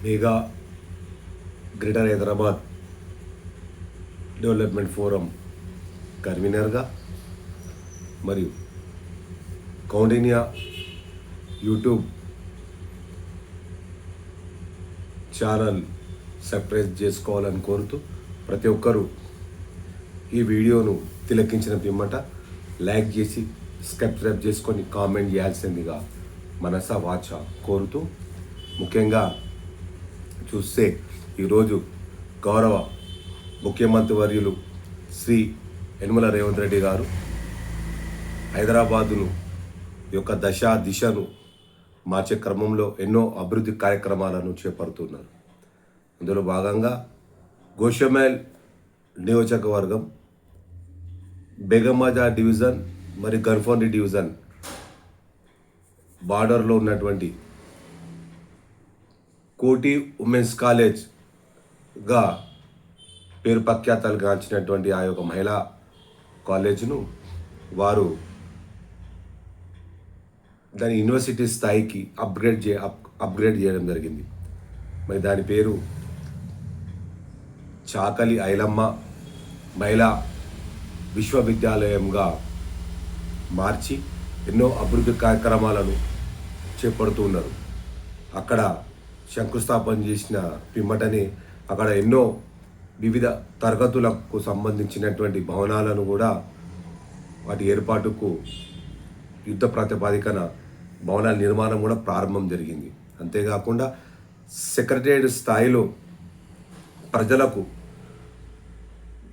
Mega greater Hyderabad development forum కన్వీనర్గా మరియు Kaundinya YouTube channel subscribe చేసుకోవాలని కోరుతూ ప్రతి ఒక్కరూ ఈ వీడియోను తిలకించిన పిమ్మట లైక్ చేసి సబ్స్క్రైబ్ చేసుకొని కామెంట్ చేయాల్సిందిగా మనసా వాచ కోరుతూ, ముఖ్యంగా చూస్తే ఈరోజు గౌరవ ముఖ్యమంత్రి వర్యులు శ్రీ యనమల రేవంత్ రెడ్డి గారు హైదరాబాదును యొక్క దిశను మార్చే క్రమంలో ఎన్నో అభివృద్ధి కార్యక్రమాలను చేపడుతున్నారు. అందులో భాగంగా గోషమేల్ నియోజకవర్గం, బేగంబజార్ డివిజన్ మరియు గన్ఫౌండి డివిజన్ బార్డర్లో ఉన్నటువంటి కోటి ఉమెన్స్ కాలేజ్గా పేరు ప్రఖ్యాతలు గాంచినటువంటి ఆ యొక్క మహిళా కాలేజ్ను వారు దాని యూనివర్సిటీ స్థాయికి అప్గ్రేడ్ చేయడం జరిగింది. మరి దాని పేరు చాకలి ఐలమ్మ మహిళా విశ్వవిద్యాలయంగా మార్చి ఎన్నో అభివృద్ధి కార్యక్రమాలను చేపడుతూ ఉన్నారు. అక్కడ శంకుస్థాపన చేసిన పిమ్మటనే అక్కడ ఎన్నో వివిధ తరగతులకు సంబంధించినటువంటి భవనాలను కూడా వాటి ఏర్పాటుకు యుద్ధ ప్రాతిపదికన భవనాల నిర్మాణం కూడా ప్రారంభం జరిగింది. అంతేకాకుండా సెక్రటేరియట్ స్థాయిలో ప్రజలకు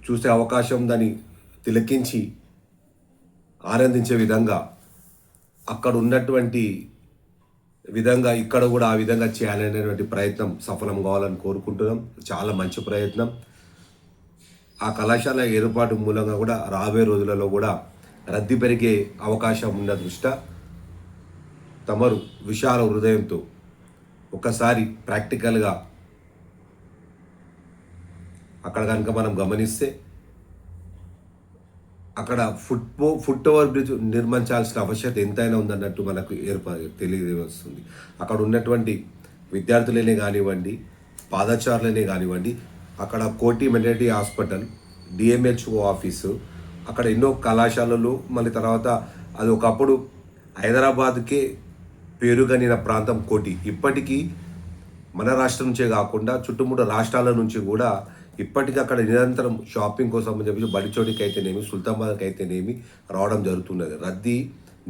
చూసే అవకాశం దాన్ని తిలకించి ఆనందించే విధంగా అక్కడ ఉన్నటువంటి విధంగా ఇక్కడ కూడా ఆ విధంగా చేయాలనేటువంటి ప్రయత్నం సఫలం కావాలని కోరుకుంటున్నాం. చాలా మంచి ప్రయత్నం. ఆ కళాశాల ఏర్పాటు మూలంగా కూడా రాబోయే రోజులలో కూడా రద్దీ పెరిగే అవకాశం ఉన్న దృష్ట్యా తమరు విశాల హృదయంతో ఒకసారి ప్రాక్టికల్గా అక్కడ కనుక మనం గమనిస్తే అక్కడ ఫుట్ ఓవర్ బ్రిడ్జ్ నిర్మించాల్సిన ఆవశ్యకత ఎంతైనా ఉందన్నట్టు మనకు తెలియవస్తుంది. అక్కడ ఉన్నటువంటి విద్యార్థులనే కానివ్వండి, పాదచారులనే కానివ్వండి, అక్కడ కోటి మెటర్నిటీ హాస్పిటల్, డిఎంహెచ్ఓ ఆఫీసు, అక్కడ ఎన్నో కళాశాలలు, మళ్ళీ తర్వాత అది ఒకప్పుడు హైదరాబాద్కే పేరుగనిన ప్రాంతం కోటి. ఇప్పటికీ మన రాష్ట్రం నుంచే కాకుండా చుట్టుముట్టు రాష్ట్రాల నుంచి కూడా ఇప్పటికీ అక్కడ నిరంతరం షాపింగ్ కోసం అని చెప్పి బడిచోటికి అయితేనేమి, సుల్తాన్బాద్కి అయితేనేమి రావడం జరుగుతున్నది. రద్దీ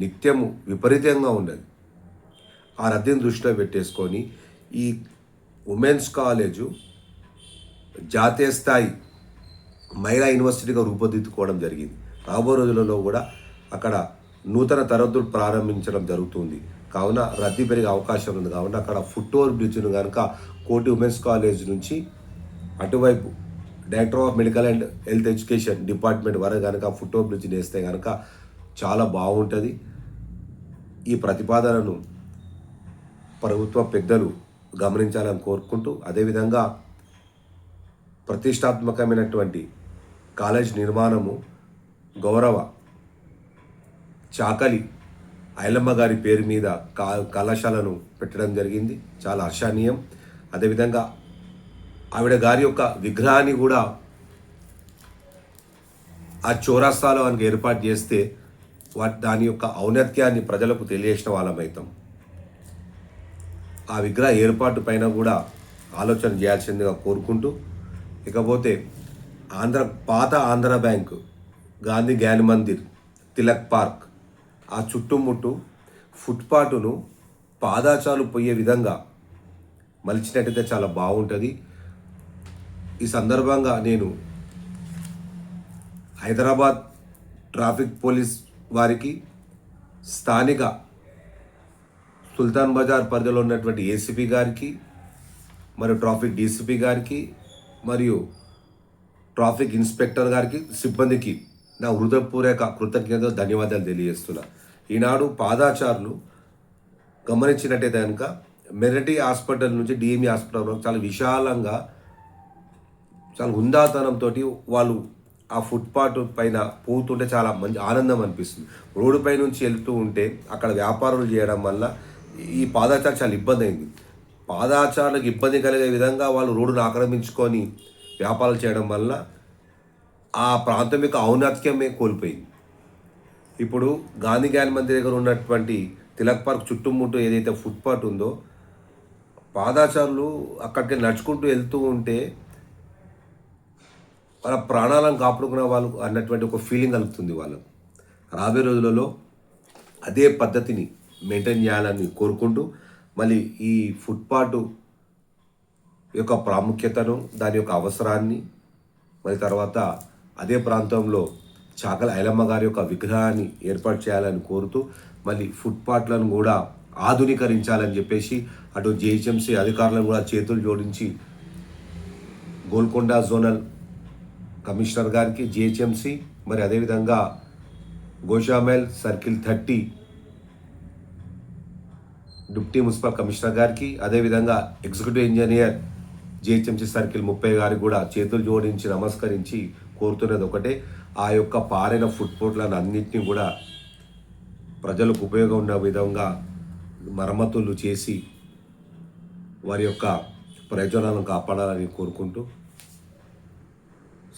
నిత్యము విపరీతంగా ఉన్నది. ఆ రద్దీని దృష్టిలో పెట్టేసుకొని ఈ ఉమెన్స్ కాలేజు జాతీయ స్థాయి మహిళా యూనివర్సిటీగా రూపుదిద్దుకోవడం జరిగింది. రాబో రోజులలో కూడా అక్కడ నూతన తరగతులు ప్రారంభించడం జరుగుతుంది. కావున రద్దీ పెరిగే అవకాశం ఉంది. కావున అక్కడ ఫుట్ ఓవర్ బ్రిడ్జ్ను కనుక కోటి ఉమెన్స్ కాలేజ్ నుంచి అటువైపు director of medical and health education department వరకు కనుక ఫుట్ ఓవర్ బ్రిడ్జ్ వేస్తే కనుక చాలా బాగుంటుంది. ఈ ప్రతిపాదనను ప్రభుత్వ పెద్దలు గమనించాలని కోరుకుంటూ, అదేవిధంగా ప్రతిష్టాత్మకమైనటువంటి కాలేజ్ నిర్మాణము గౌరవ చాకలి ఐలమ్మ గారి పేరు మీద కళాశాలను పెట్టడం జరిగింది. చాలా హర్షణీయం. అదేవిధంగా ఆవిడ గారి యొక్క విగ్రహాన్ని కూడా ఆ చౌరస్తాలో మనకు ఏర్పాటు చేస్తే దాని యొక్క ఔన్నత్యాన్ని ప్రజలకు తెలియజేసిన వాళ్ళమవుతాం. ఆ విగ్రహ ఏర్పాటు పైన కూడా ఆలోచన చేయాల్సిందిగా కోరుకుంటూ, ఇకపోతే పాత ఆంధ్ర బ్యాంకు, గాంధీ జ్ఞాన మందిర్, తిలక్ పార్క్ ఆ చుట్టుముట్టు ఫుట్పాత్ను పాదాచాలు పోయే విధంగా మలిచినట్టయితే చాలా బాగుంటుంది. ఈ సందర్భంగా నేను హైదరాబాద్ ట్రాఫిక్ పోలీస్ వారికి, స్థానిక సుల్తాన్ బజార్ పరిధిలో ఉన్నటువంటి ఏసీపీ గారికి, మరియు ట్రాఫిక్ డీసీపీ గారికి, మరియు ట్రాఫిక్ ఇన్స్పెక్టర్ గారికి, సిబ్బందికి నా హృదయపూర్వక కృతజ్ఞతలు, ధన్యవాదాలు తెలియజేస్తున్నా. ఈనాడు పాదాచారులు గమనించినట్టయితే కనుక మెటర్నిటీ హాస్పిటల్ నుంచి డిఎంఈ హాస్పిటల్ వరకు చాలా విశాలంగా, చాలా హుందాతనంతో వాళ్ళు ఆ ఫుట్పాత్ పైన పోతుంటే చాలా మంచి ఆనందం అనిపిస్తుంది. రోడ్డు పై నుంచి వెళ్తూ ఉంటే అక్కడ వ్యాపారాలు చేయడం వల్ల ఈ పాదచారి చాలా ఇబ్బంది అయింది. పాదాచారులకు ఇబ్బంది కలిగే విధంగా వాళ్ళు రోడ్డును ఆక్రమించుకొని వ్యాపారాలు చేయడం వల్ల ఆ ప్రాంతం యొక్క ఔన్నత్యమే కోల్పోయింది. ఇప్పుడు గాంధీ జ్ఞాన మందిర్ దగ్గర ఉన్నటువంటి తిలక్ పార్క్ చుట్టుముట్టు ఏదైతే ఫుట్పాత్ ఉందో, పాదాచారులు అక్కడికి నడుచుకుంటూ వెళ్తూ ఉంటే వాళ్ళ ప్రాణాలను కాపాడుకునే వాళ్ళు అన్నటువంటి ఒక ఫీలింగ్ కలుగుతుంది వాళ్ళకు. రాబోయే రోజులలో అదే పద్ధతిని మెయింటైన్ చేయాలని కోరుకుంటూ, మళ్ళీ ఈ ఫుట్పాత్ యొక్క ప్రాముఖ్యతను, దాని యొక్క అవసరాన్ని, మరి తర్వాత అదే ప్రాంతంలో చాకల ఐలమ్మ గారి యొక్క విగ్రహాన్ని ఏర్పాటు చేయాలని కోరుతూ, మళ్ళీ ఫుట్పాత్లను కూడా ఆధునీకరించాలని చెప్పేసి అటు జిహెచ్ఎంసీ అధికారులను కూడా చేతులు జోడించి గోల్కొండ జోనల్ కమిషనర్ గారికి, జిహెచ్ఎంసీ, మరి అదేవిధంగా Goshamahal circle 30 deputy municipal commissioner గారికి, అదేవిధంగా ఎగ్జిక్యూటివ్ ఇంజనీర్ జిహెచ్ఎంసీ సర్కిల్ 30 గారికి కూడా చేతులు జోడించి నమస్కరించి కోరుతున్నది ఒకటే, ఆ యొక్క పారిన ఫుట్పాత్లను అన్నింటినీ కూడా ప్రజలకు ఉపయోగం ఉన్న విధంగా మరమ్మతులు చేసి వారి యొక్క ప్రయోజనాలను కాపాడాలని కోరుకుంటూ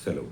సెలవు.